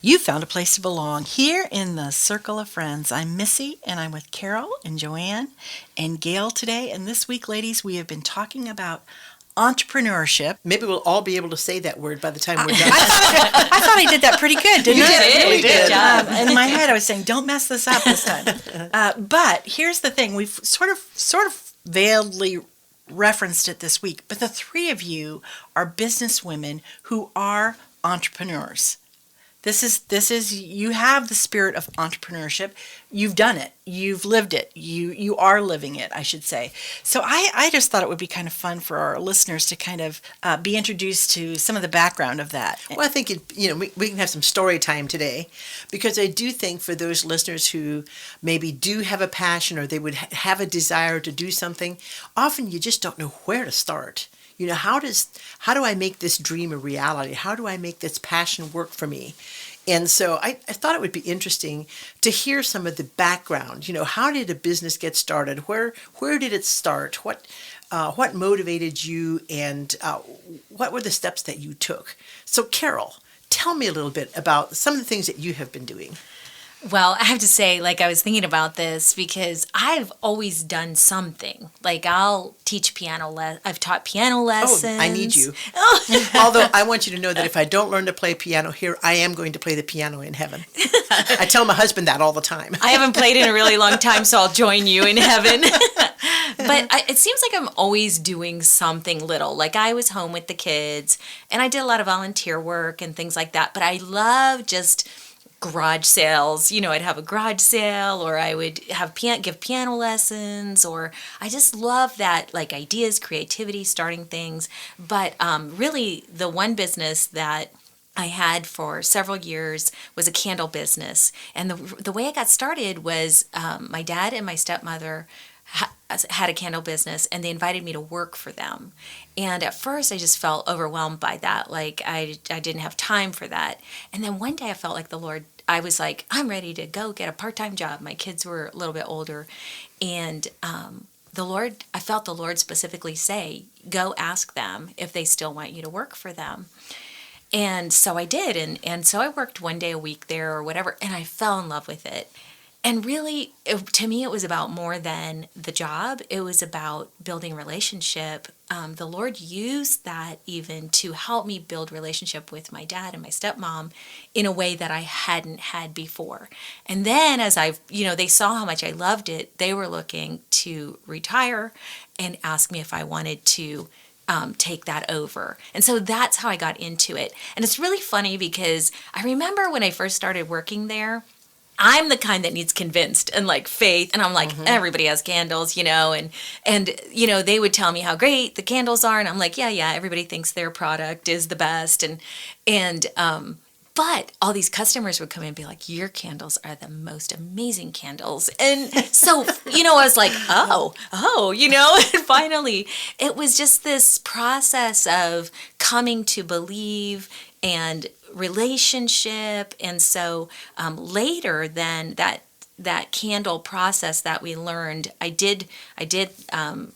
You found a place to belong here in the Circle of Friends. I'm Missy, and I'm with Carol and Joanne and Gail today. And this week, ladies, we have been talking about entrepreneurship. Maybe we'll all be able to say that word by the time we're done. I thought I did that pretty good, didn't You I? did. Really Good job. In my head, I was saying, "Don't mess this up this time." But here's the thing: we've sort of veiledly referenced it this week. But the three of you are business women who are entrepreneurs. This is you have the spirit of entrepreneurship. You've done it. You've lived it. You are living it, I should say. So I just thought it would be kind of fun for our listeners to kind of be introduced to some of the background of that. Well, I think we can have some story time today, because I do think for those listeners who maybe do have a passion or they would have a desire to do something, often you just don't know where to start. How do I make this dream a reality? How do I make this passion work for me? And so I thought it would be interesting to hear some of the background. How did a business get started? Where did it start? What motivated you, and what were the steps that you took? So Carol, tell me a little bit about some of the things that you have been doing. Well, I have to say, I was thinking about this because I've always done something. I'll teach I've taught piano lessons. Oh, I need you. Although I want you to know that if I don't learn to play piano here, I am going to play the piano in heaven. I tell my husband that all the time. I haven't played in a really long time, so I'll join you in heaven. But it seems like I'm always doing something little. I was home with the kids, and I did a lot of volunteer work and things like that. But I love just garage sales. I'd have a garage sale, or I would have give piano lessons, or I just love that, ideas, creativity, starting things. But really, the one business that I had for several years was a candle business. And the way I got started was my dad and my stepmother had a candle business, and they invited me to work for them. And at first I just felt overwhelmed by that. I didn't have time for that. And then one day I felt like the Lord, I was like, I'm ready to go get a part-time job. My kids were a little bit older. And I felt the Lord specifically say, go ask them if they still want you to work for them. And so I did. And so I worked one day a week there or whatever, and I fell in love with it. And really, to me, it was about more than the job. It was about building relationship. The Lord used that even to help me build relationship with my dad and my stepmom in a way that I hadn't had before. And then as they saw how much I loved it, they were looking to retire and ask me if I wanted to take that over. And so that's how I got into it. And it's really funny because I remember when I first started working there, I'm the kind that needs convinced and faith. And I'm like, everybody has candles, and they would tell me how great the candles are. And I'm like, yeah, everybody thinks their product is the best. But all these customers would come in and be like, your candles are the most amazing candles. And so, I was like, oh, and finally it was just this process of coming to believe and relationship. And so later then that candle process that we learned, I did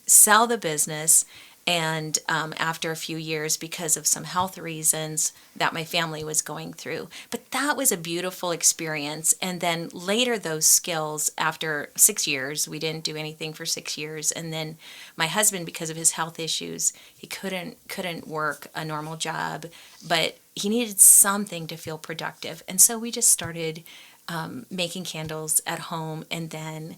sell the business. And after a few years, because of some health reasons that my family was going through. But that was a beautiful experience. And then later those skills, after 6 years, we didn't do anything for 6 years. And then my husband, because of his health issues, he couldn't work a normal job, but he needed something to feel productive. And so we just started making candles at home, and then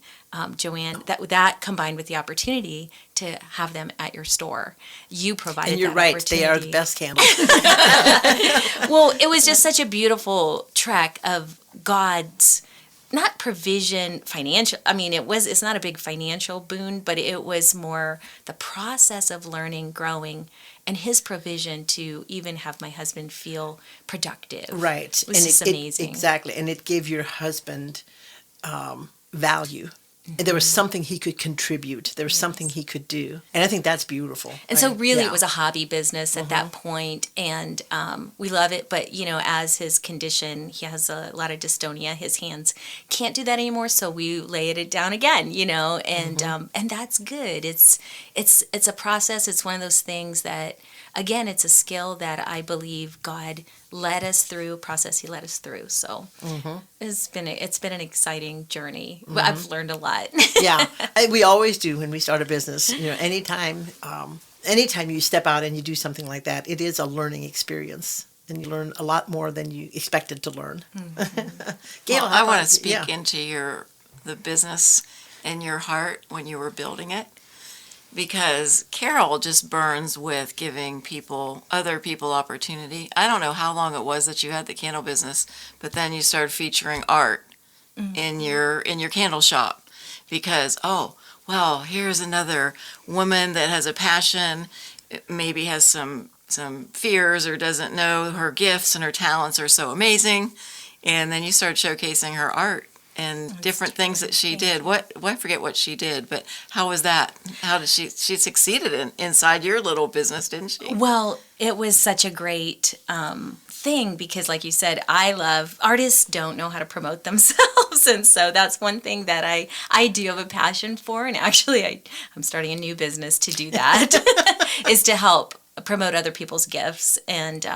Joanne, that combined with the opportunity to have them at your store, you provided. And you're that right; they are the best candles. Well, it was just such a beautiful trek of God's, not provision, financial. I mean, it's not a big financial boon, but it was more the process of learning, growing, and His provision to even have my husband feel productive. Right. It was just amazing. Exactly. And it gave your husband value. And there was something he could contribute. There was something he could do. And I think that's beautiful. And so really it was a hobby business at that point, and we love it. But, as his condition, he has a lot of dystonia. His hands can't do that anymore, so we laid it down again, and that's good. It's a process. It's one of those things that again, it's a skill that I believe God led us through, process He led us through. So it's been an exciting journey. I've learned a lot. Yeah, we always do when we start a business. Anytime you step out and you do something like that, it is a learning experience, and you learn a lot more than you expected to learn. Gail, Well, how I want about- to speak yeah. into the business in your heart when you were building it, because Carol just burns with giving other people opportunity. I don't know how long it was that you had the candle business, but then you started featuring art in your candle shop, because well, here's another woman that has a passion, maybe has some fears or doesn't know her gifts and her talents are so amazing, and then you started showcasing her art and different things that she did. I forget what she did, but how was that? How did she succeeded inside your little business, didn't she? Well, it was such a great thing because, like you said, artists don't know how to promote themselves, and so that's one thing that I do have a passion for. And actually, I'm starting a new business to do that, is to help promote other people's gifts, and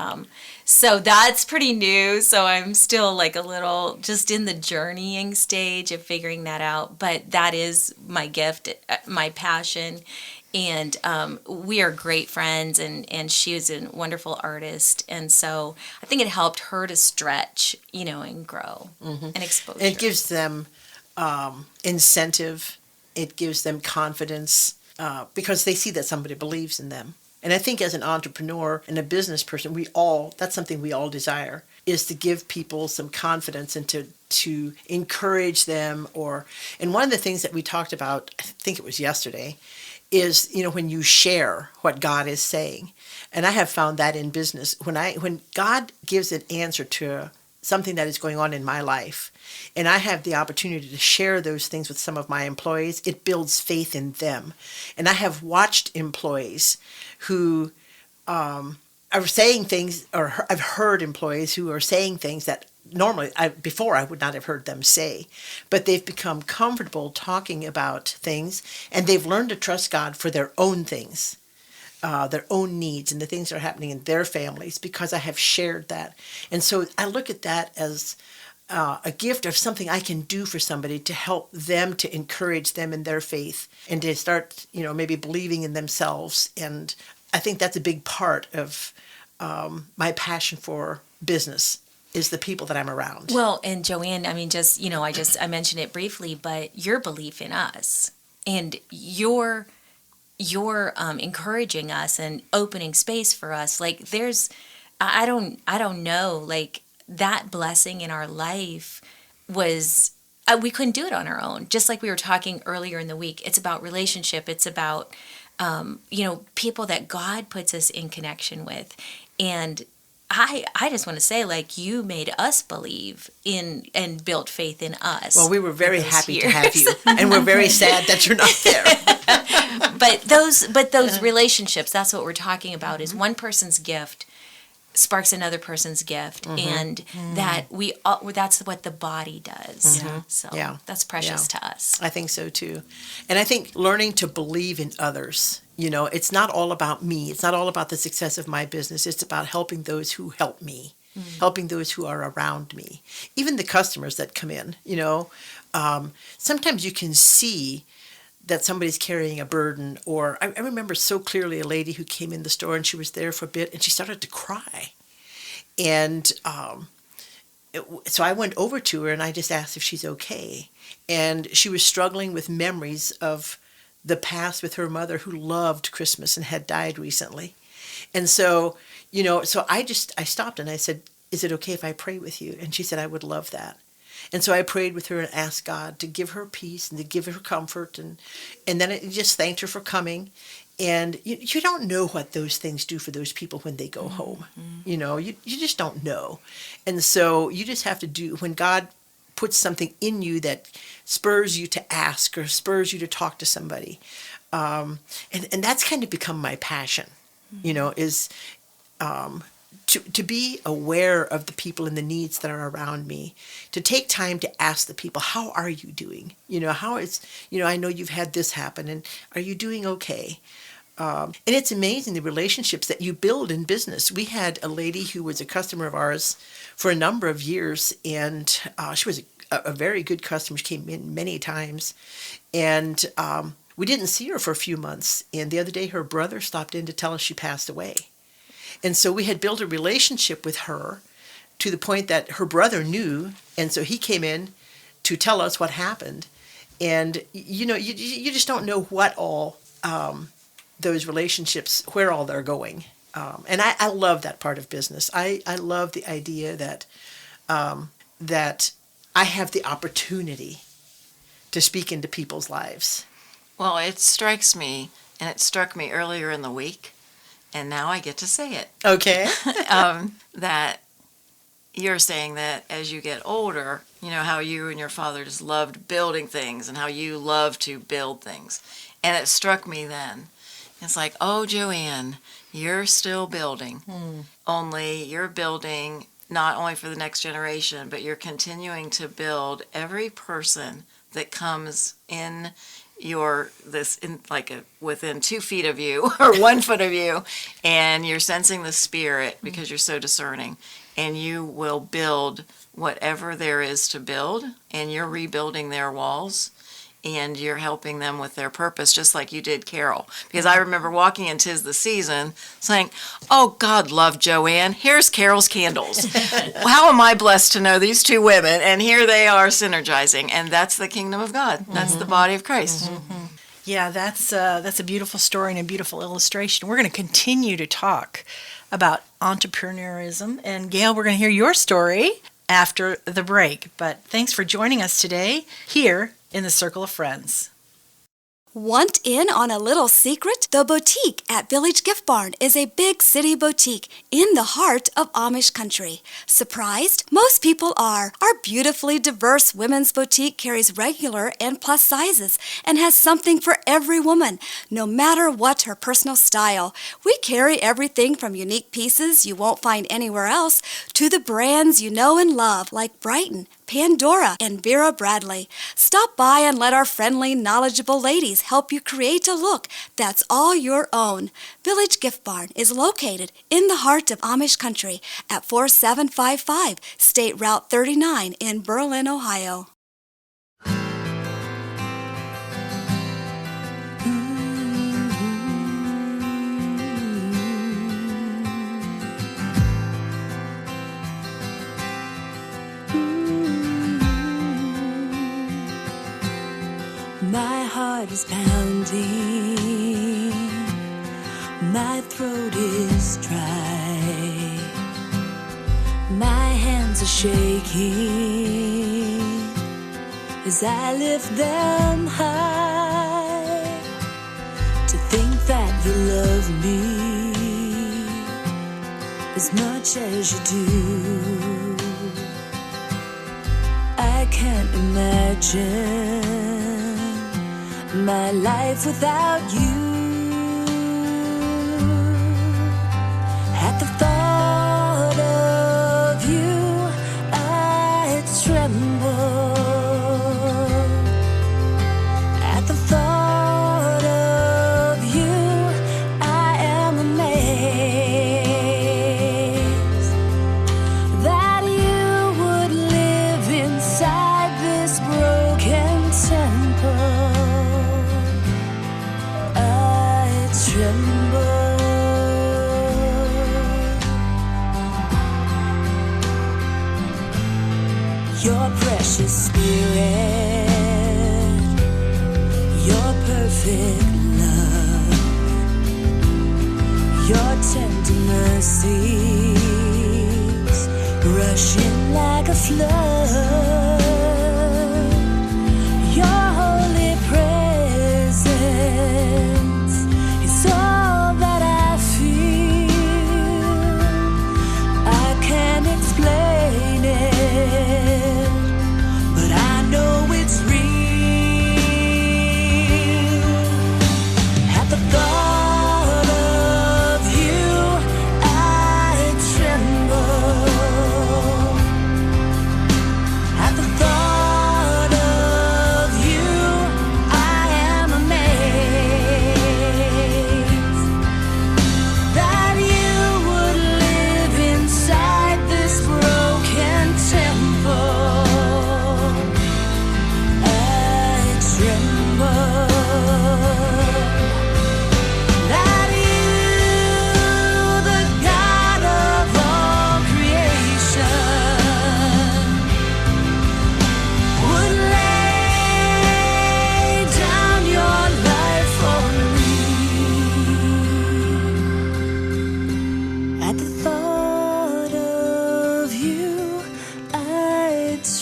so that's pretty new. So I'm still like a little just in the journeying stage of figuring that out. But that is my gift, my passion. And we are great friends, and she is a wonderful artist. And so I think it helped her to stretch, and grow and exposure. It gives them incentive. It gives them confidence because they see that somebody believes in them. And I think as an entrepreneur and a business person, that's something we all desire, is to give people some confidence and to encourage them. And one of the things that we talked about, I think it was yesterday, is, when you share what God is saying. And I have found that in business, when God gives an answer to something that is going on in my life, and I have the opportunity to share those things with some of my employees, it builds faith in them. And I have watched employees who are saying things, or I've heard employees who are saying things that normally before I would not have heard them say, but they've become comfortable talking about things, and they've learned to trust God for their own things, their own needs, and the things that are happening in their families, because I have shared that. And so I look at that as a gift of something I can do for somebody to help them, to encourage them in their faith, and to start, maybe believing in themselves. And I think that's a big part of my passion for business, is the people that I'm around. Well, and Joanne, I mean, I mentioned it briefly, but your belief in us and your encouraging us and opening space for us, like I don't know, like that blessing in our life was, we couldn't do it on our own. Just like we were talking earlier in the week, it's about relationship. It's about, people that God puts us in connection with. And I just want to say, like, you made us believe in and built faith in us. Well, we were very happy to years. have you, and we're very sad that you're not there. But those relationships, that's what we're talking about, is one person's gift sparks another person's gift, and that that's what the body does. So Yeah. that's precious to us. I think so too. And I think learning to believe in others, it's not all about me. It's not all about the success of my business. It's about helping those who help me, helping those who are around me, even the customers that come in. Sometimes you can see that somebody's carrying a burden. Or I remember so clearly a lady who came in the store, and she was there for a bit, and she started to cry. And so I went over to her, and I just asked if she's okay. And she was struggling with memories of the past with her mother, who loved Christmas and had died recently. And so, so I stopped and I said, "Is it okay if I pray with you?" And she said, "I would love that." And so I prayed with her and asked God to give her peace and to give her comfort. And then I just thanked her for coming. And you don't know what those things do for those people when they go home. You just don't know. And so you just have to do, when God puts something in you that spurs you to ask or spurs you to talk to somebody. And that's kind of become my passion, is to be aware of the people and the needs that are around me, to take time to ask the people, how are you doing? How is, I know you've had this happen, and are you doing okay? And it's amazing the relationships that you build in business. We had a lady who was a customer of ours for a number of years, and she was a very good customer. She came in many times, and we didn't see her for a few months. And the other day, her brother stopped in to tell us she passed away. And so we had built a relationship with her to the point that her brother knew, and so he came in to tell us what happened. And you know, you just don't know what all those relationships, where all they're going. And I love that part of business. I love the idea that that I have the opportunity to speak into people's lives. Well, it strikes me, and it struck me earlier in the week, and now I get to say it, Okay. that you're saying that as you get older, you know, how you and your father just loved building things and how you love to build things. And it struck me then. It's like, oh, Joanne, you're still building. Only you're building not only for the next generation, but you're continuing to build every person that comes in within 2 feet of you or 1 foot of you, and you're sensing the spirit because you're so discerning, and you will build whatever there is to build, and you're rebuilding their walls, and you're helping them with their purpose, just like you did Carol. Because I remember walking in 'Tis the Season saying, oh, God love Joanne, here's Carol's candles. How am I blessed to know these 2 women? And here they are synergizing. And that's the kingdom of God. That's the body of Christ. Yeah, that's a beautiful story and a beautiful illustration. We're going to continue to talk about entrepreneurism. And Gail, we're going to hear your story after the break. But thanks for joining us today here in the Circle of Friends. Want in on a little secret? The boutique at Village Gift Barn is a big city boutique in the heart of Amish country. Surprised? Most people are. Our beautifully diverse women's boutique carries regular and plus sizes and has something for every woman, no matter what her personal style. We carry everything from unique pieces you won't find anywhere else to the brands you know and love like Brighton, Pandora, and Vera Bradley. Stop by and let our friendly, knowledgeable ladies help you create a look that's all your own. Village Gift Barn is located in the heart of Amish country at 4755 State Route 39 in Berlin, Ohio. My heart is pounding, my throat is dry, my hands are shaking as I lift them high. To think that you love me as much as you do, I can't imagine my life without you. At the thought of you, I tremble. At the thought of you, I am amazed that you would live inside this broken temple. Your precious spirit, your perfect love, your tender mercies rushing like a flood. Your holy presence is all that I feel. I can't explain it, but I know it's real. At the thought of you, I tremble. At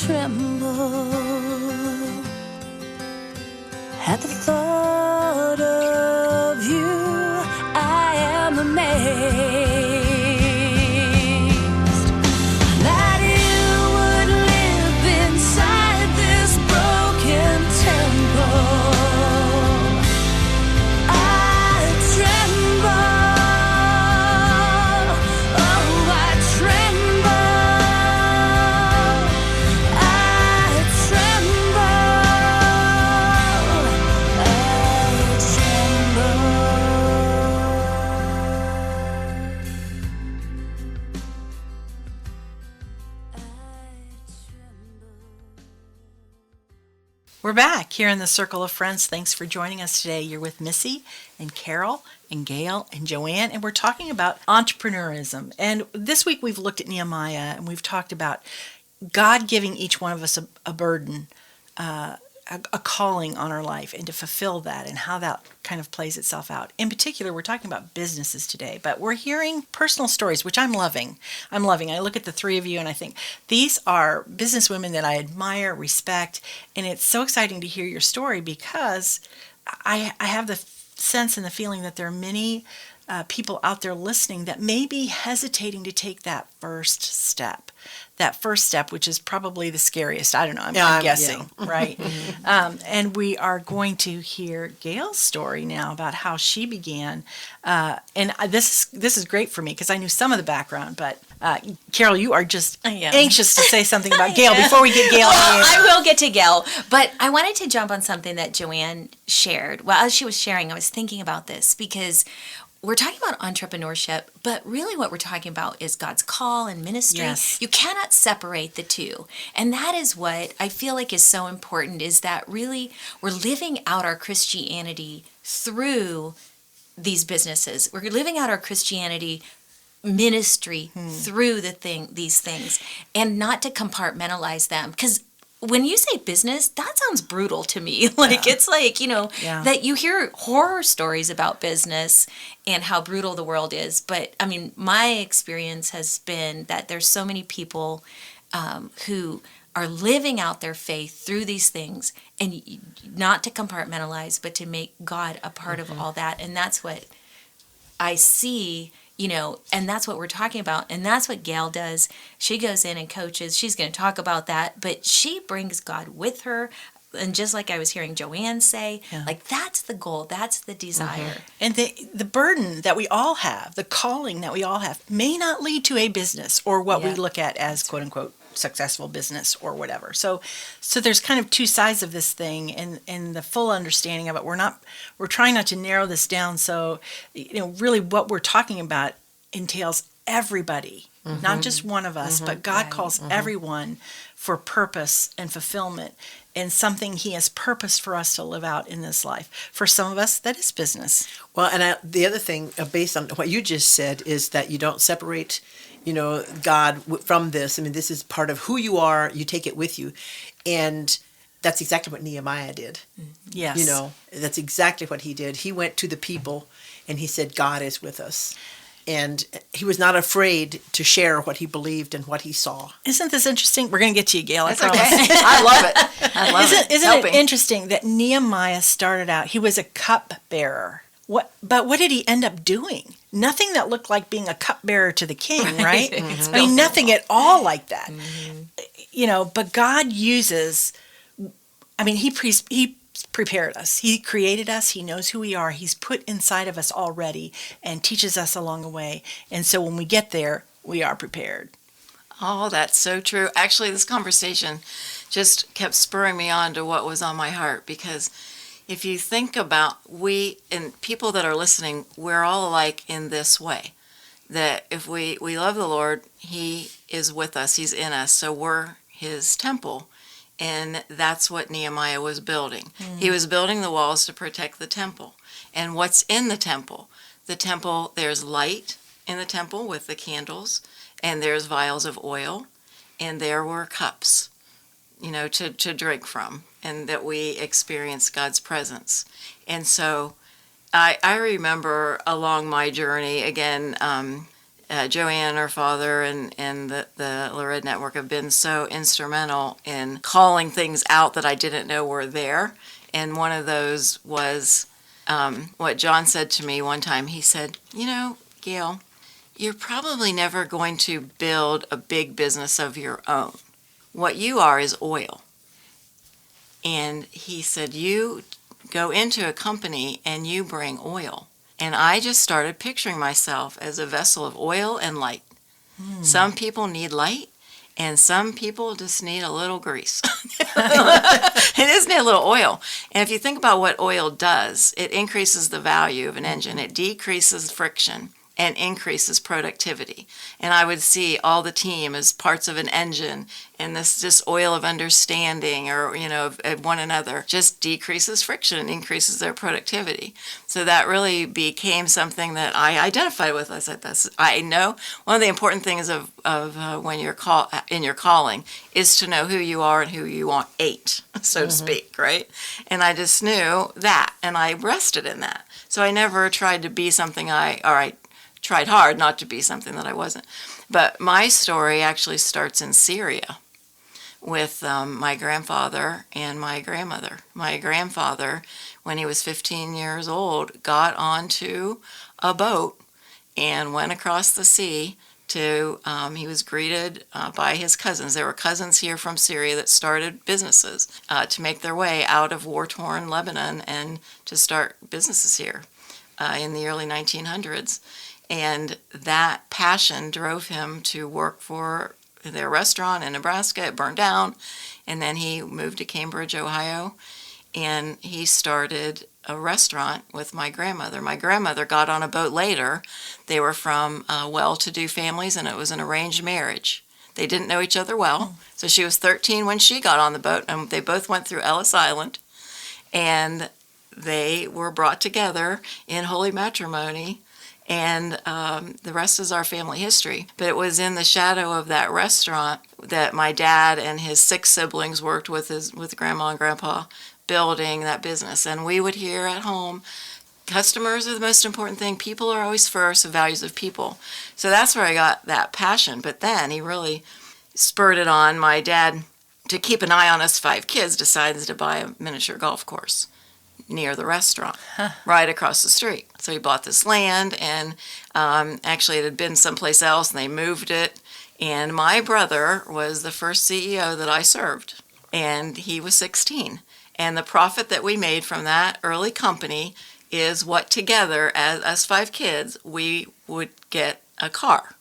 tremble at the thought of you. I am amazed that you would live inside this broken temple. I tremble, oh, I tremble, I tremble, I We're back here in the Circle of Friends. Thanks for joining us today. You're with Missy and Carol and Gail and Joanne, and we're talking about entrepreneurism. And this week we've looked at Nehemiah, and we've talked about God giving each one of us a burden, a calling on our life, and to fulfill that, and how that kind of plays itself out. In particular, we're talking about businesses today, but we're hearing personal stories, which I'm loving. I look at the three of you and I think these are businesswomen that I admire, respect, and it's so exciting to hear your story because I have the sense and the feeling that there are many people out there listening that may be hesitating to take that first step. That first step, which is probably the scariest. I don't know. I'm guessing, right? And we are going to hear Gail's story now about how she began. And this is great for me because I knew some of the background, but Carol, you are just anxious to say something about Gail before we get Gail. I will get to Gail, but I wanted to jump on something that Joanne shared. Well, as she was sharing, I was thinking about this because we're talking about entrepreneurship, but really what we're talking about is God's call and ministry. Yes. You cannot separate the two. And that is what I feel like is so important, is that really we're living out our Christianity through these businesses. We're living out our Christianity ministry through these things, and not to compartmentalize them. Because when you say business, that sounds brutal to me. It's like, that you hear horror stories about business and how brutal the world is. But I mean, my experience has been that there's so many people who are living out their faith through these things, and not to compartmentalize, but to make God a part of all that. And that's what I see. And that's what we're talking about. And that's what Gail does. She goes in and coaches. She's going to talk about that. But she brings God with her. And just like I was hearing Joanne say, that's the goal. That's the desire. And the burden that we all have, the calling that we all have, may not lead to a business or what we look at as quote unquote successful business or whatever. So there's kind of two sides of this thing, and the full understanding of it. We're trying not to narrow this down. So, really what we're talking about entails everybody, not just one of us, but God calls everyone for purpose and fulfillment and something He has purposed for us to live out in this life. For some of us, that is business. Well, and the other thing, based on what you just said, is that you don't separate God from this. I mean, this is part of who you are. You take it with you. And that's exactly what Nehemiah did. Yes. That's exactly what he did. He went to the people and he said, God is with us. And he was not afraid to share what he believed and what he saw. Isn't this interesting? We're going to get to you, Gail. I That's promise. okay. I love it. I love it. Isn't Helping. it interesting that Nehemiah started out, he was a cupbearer. But what did he end up doing? Nothing that looked like being a cupbearer to the king, right? I mean, nothing at all like that. But God uses, he prepared us. He created us. He knows who we are. He's put inside of us already and teaches us along the way. And so when we get there, we are prepared. Oh, that's so true. Actually, this conversation just kept spurring me on to what was on my heart, because if you think about and people that are listening, we're all alike in this way, that if we love the Lord, He is with us, He's in us, so we're His temple. And that's what Nehemiah was building. He was building the walls to protect the temple. And what's in the temple? The temple, there's light in the temple with the candles, and there's vials of oil, and there were cups, to drink from, and that we experience God's presence. And so I remember along my journey, again, Joanne, her father, and the Lared Network have been so instrumental in calling things out that I didn't know were there. And one of those was what John said to me one time. He said, you know, Gail, you're probably never going to build a big business of your own. What you are is oil. And he said, you go into a company and you bring oil. And I just started picturing myself as a vessel of oil and light. Some people need light, and some people just need a little grease. It just need a little oil. And if you think about what oil does, it increases the value of an engine. It decreases friction and increases productivity. And I would see all the team as parts of an engine, and this just oil of understanding, or of one another, just decreases friction and increases their productivity. So that really became something that I identified with. I said, I know one of the important things of when you're in your calling is to know who you are and who you want, so to speak, right? And I just knew that, and I rested in that. So I never tried to be something I tried hard not to be something that I wasn't. But my story actually starts in Syria with my grandfather and my grandmother. My grandfather, when he was 15 years old, got onto a boat and went across the sea to, he was greeted by his cousins. There were cousins here from Syria that started businesses to make their way out of war-torn Lebanon and to start businesses here in the early 1900s. And that passion drove him to work for their restaurant in Nebraska. It burned down. And then he moved to Cambridge, Ohio, and he started a restaurant with my grandmother. My grandmother got on a boat later. They were from well-to-do families, and it was an arranged marriage. They didn't know each other well. So she was 13 when she got on the boat, and they both went through Ellis Island. And they were brought together in holy matrimony. And the rest is our family history. But it was in the shadow of that restaurant that my dad and his 6 siblings worked with Grandma and Grandpa building that business. And we would hear at home, customers are the most important thing. People are always first, the values of people. So that's where I got that passion. But then he really spurred it on. My dad, to keep an eye on us 5 kids, decides to buy a miniature golf course near the restaurant, right across the street. So he bought this land, and actually it had been someplace else, and they moved it. And my brother was the first CEO that I served, and he was 16. And the profit that we made from that early company is what together, as us 5 kids, we would get a car.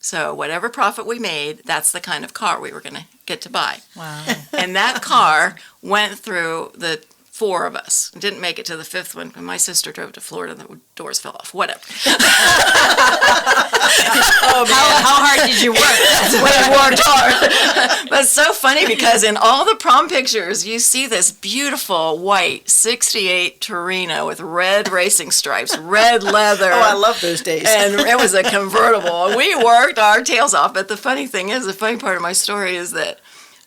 So whatever profit we made, that's the kind of car we were going to get to buy. Wow. And that car went through the 4 of us. Didn't make it to the 5th one. My sister drove to Florida, the doors fell off. Whatever. How hard did you work? We worked hard. But it's so funny because in all the prom pictures, you see this beautiful white 68 Torino with red racing stripes, red leather. Oh, I love those days. And it was a convertible. We worked our tails off. But the funny thing is, the funny part of my story is that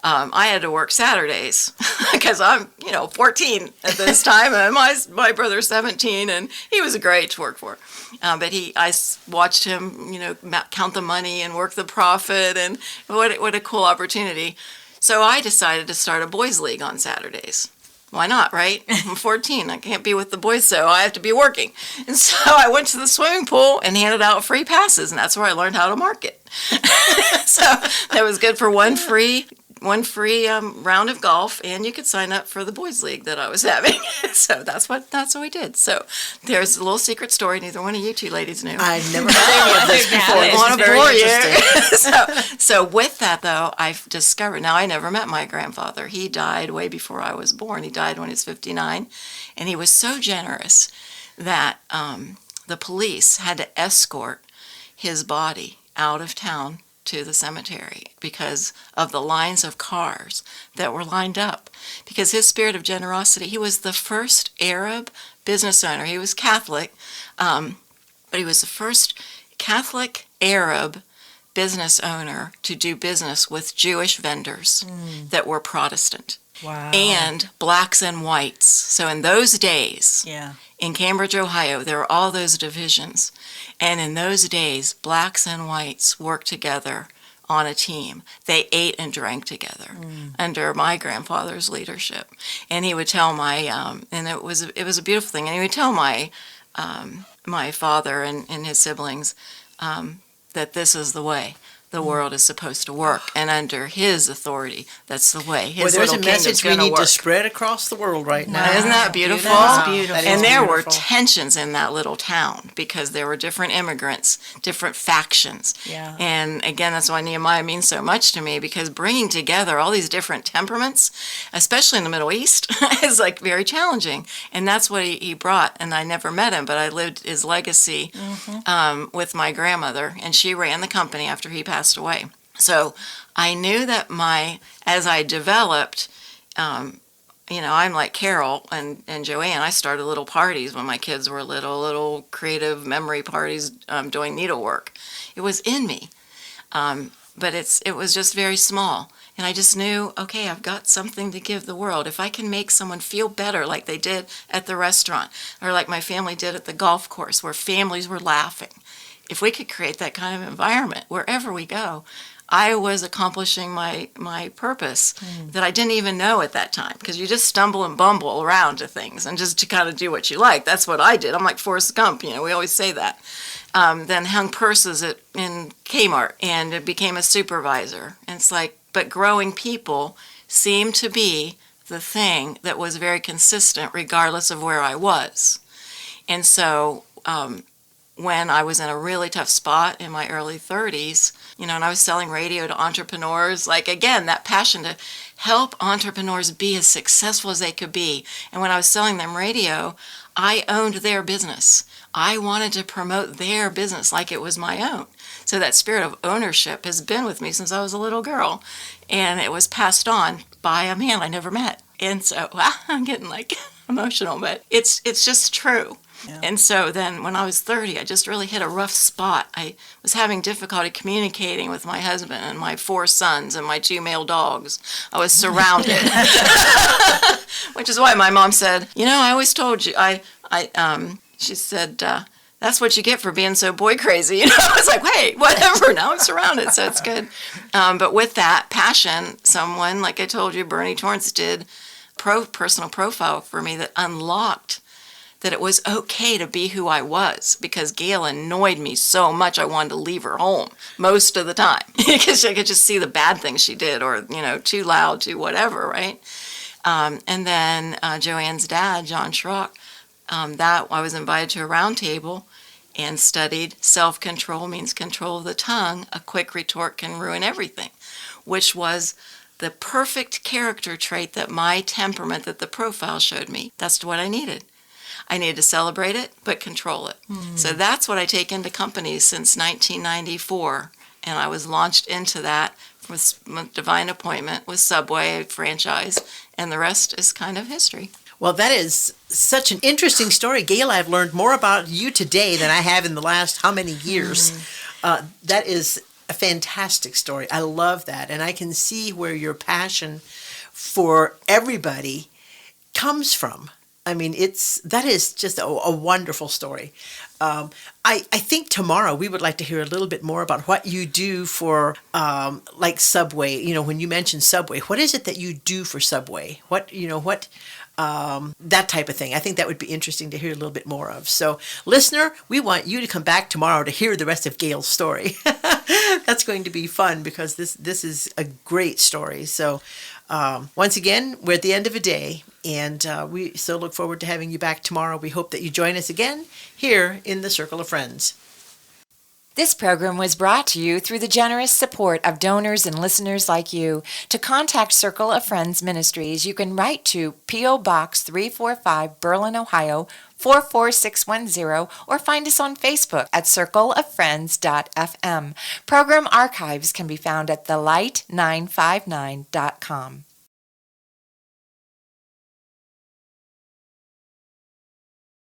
I had to work Saturdays because I'm, 14 at this time, and my brother's 17, and he was great to work for. But I watched him, count the money and work the profit, and what a cool opportunity. So I decided to start a boys' league on Saturdays. Why not, right? I'm 14. I can't be with the boys, so I have to be working. And so I went to the swimming pool and handed out free passes, and that's where I learned how to market. So that was good for one free round of golf, and you could sign up for the boys' league that I was having. So that's what we did. So there's a little secret story neither one of you 2 ladies knew. I never heard any of this before. I This want is to very bore interesting. you. So with that, though, I've discovered, now I never met my grandfather. He died way before I was born. He died when he was 59, and he was so generous that the police had to escort his body out of town to the cemetery because of the lines of cars that were lined up. Because his spirit of generosity, he was the first Arab business owner. He was Catholic, but he was the first Catholic Arab business owner to do business with Jewish vendors that were Protestant Wow. and blacks and whites. So in those days, Yeah. in Cambridge, Ohio, there were all those divisions. And in those days, blacks and whites worked together on a team. They ate and drank together under my grandfather's leadership. And he would tell my, and it was a beautiful thing. And he would tell my my father and his siblings that this is the way the world is supposed to work, and under his authority, that's the way his Well, there's little a kingdom's message we going to need work. to spread across the world right now. Isn't that beautiful? That is beautiful. That And is there were beautiful. tensions in that little town because there were different immigrants, different factions. Yeah. And again, that's why Nehemiah means so much to me, because bringing together all these different temperaments, especially in the Middle East, is like very challenging. And that's what he brought. And I never met him, but I lived his legacy with my grandmother, and she ran the company after he passed away. So I knew that as I developed, I'm like Carol and Joanne. I started little parties when my kids were little creative memory parties doing needlework. It was in me, but it was just very small. And I just knew, okay, I've got something to give the world. If I can make someone feel better like they did at the restaurant, or like my family did at the golf course where families were laughing, if we could create that kind of environment wherever we go, I was accomplishing my purpose that I didn't even know at that time, because you just stumble and bumble around to things and just to kind of do what you like. That's what I did. I'm like Forrest Gump, we always say that. Then hung purses in Kmart and became a supervisor. And it's like, but growing people seemed to be the thing that was very consistent regardless of where I was. And so when I was in a really tough spot in my early 30s, and I was selling radio to entrepreneurs, like, again, that passion to help entrepreneurs be as successful as they could be. And when I was selling them radio, I owned their business. I wanted to promote their business like it was my own. So that spirit of ownership has been with me since I was a little girl. And it was passed on by a man I never met. And so I'm getting like emotional, but it's just true. Yeah. And so then when I was 30, I just really hit a rough spot. I was having difficulty communicating with my husband and my 4 sons and my 2 male dogs. I was surrounded. Which is why my mom said, I always told you, she said, that's what you get for being so boy crazy. I was like, hey, whatever, now I'm surrounded, so it's good. But with that passion, someone, like I told you, Bernie Torrance did personal profile for me that unlocked that it was okay to be who I was, because Gail annoyed me so much I wanted to leave her home most of the time because I could just see the bad things she did, or, too loud, too whatever, right? And then Joanne's dad, John Schrock, that I was invited to a round table and studied self-control means control of the tongue. A quick retort can ruin everything, which was the perfect character trait that my temperament that the profile showed me. That's what I needed. I needed to celebrate it, but control it. So that's what I take into companies since 1994. And I was launched into that with divine appointment with Subway franchise, and the rest is kind of history. Well, that is such an interesting story. Gail, I've learned more about you today than I have in the last how many years. That is a fantastic story. I love that. And I can see where your passion for everybody comes from. I mean, that is just a wonderful story. I think tomorrow we would like to hear a little bit more about what you do for, like Subway. When you mention Subway, what is it that you do for Subway? That type of thing. I think that would be interesting to hear a little bit more of. So, listener, we want you to come back tomorrow to hear the rest of Gail's story. That's going to be fun, because this is a great story. So, once again, we're at the end of a day, and we so look forward to having you back tomorrow. We hope that you join us again here in the Circle of Friends. This program was brought to you through the generous support of donors and listeners like you. To contact Circle of Friends Ministries, you can write to P.O. Box 345, Berlin, Ohio, 44610, or find us on Facebook at circleoffriends.fm. Program archives can be found at thelight959.com.